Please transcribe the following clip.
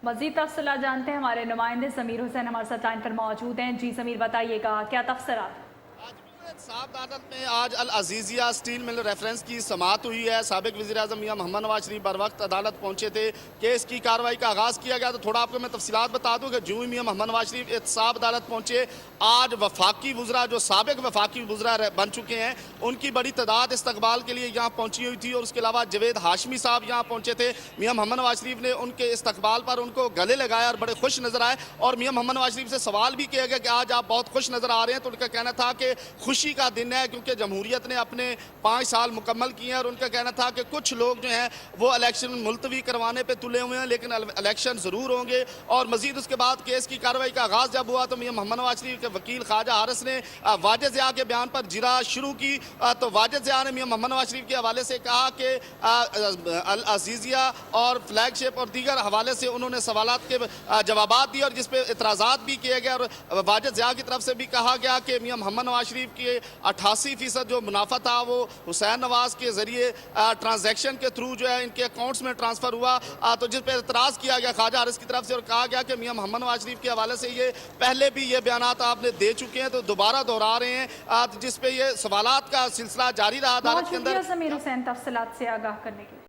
मजीद तफसीलात जानते हैं, हमारे नुमाइंदे समीर हुसैन हमारे साथ टाइम पर मौजूद हैं। जी समीर, बताइएगा क्या तफसीलात। साब अदालत में आज अल अजीज़िया स्टील मिल रेफरेंस की समाअत हुई है। साबिक वज़ीर-ए-आज़म मियां मोहम्मद नवाज शरीफ बर वक्त अदालत पहुंचे थे। केस की कार्रवाई का आगाज़ किया गया। तो थोड़ा आपको मैं तफसीलात बता दूं कि जूँ ही मियां मोहम्मद नवाज शरीफ एहतसाब अदालत पहुंचे, आज वफाकी वज़रा जो साबिक वफाकी वज़रा बन चुके हैं उनकी बड़ी तादाद इस्तकबाल के लिए यहाँ पहुंची हुई थी। और उसके अलावा जवेद हाशमी साहब यहाँ पहुंचे थे। मियां मोहम्मद नवाज शरीफ ने उनके इस्तकबाल पर उनको गले लगाया और बड़े खुश नजर आए। और मियां मोहम्मद नवाज शरीफ से सवाल भी किया गया कि आज आप बहुत खुश नजर आ रहे हैं। तो उनका कहना था कि खुशी का दिन है, क्योंकि जमहूरियत ने अपने 5 साल मुकम्मल किए हैं। और उनका कहना था कि कुछ लोग जो हैं वो इलेक्शन मुलतवी करवाने पे तुले हुए हैं, लेकिन इलेक्शन ज़रूर होंगे। और मजीद उसके बाद केस की कार्रवाई का आगाज़ जब हुआ तो मियां मोहम्मद नवाज शरीफ के वकील ख्वाजा हारिस ने वाजिद ज़िया के बयान पर जिरा शुरू की। तो वाजिद ज़िया ने मियां मोहम्मद नवाज शरीफ के हवाले से कहा कि अल अजीज़िया और फ्लैगशिप और दीगर हवाले से उन्होंने सवालात के जवाब दिए और जिस पे इतराज़ात भी किए गए। और वाजिद ज़िया की तरफ से भी कहा गया कि मियां मोहम्मद नवाज शरीफ के 88% जो मुनाफा था वो हुसैन नवाज के जरिए ट्रांजैक्शन के थ्रू जो है इनके अकाउंट्स में ट्रांसफ़र हुआ। तो जिस पर इतराज़ किया गया ख्वाजा हारिस की तरफ से और कहा गया कि मियां मोहम्मद नवाज शरीफ के हवाले से ये पहले भी ये बयानात आपने दे चुके हैं, तो दोबारा दोहरा रहे हैं, जिस पे ये सवालात का सिलसिला जारी रहा अदालत बहुत के अंदर। शुक्रिया समीर हुसैन तफसीलात से आगाह करने के लिए।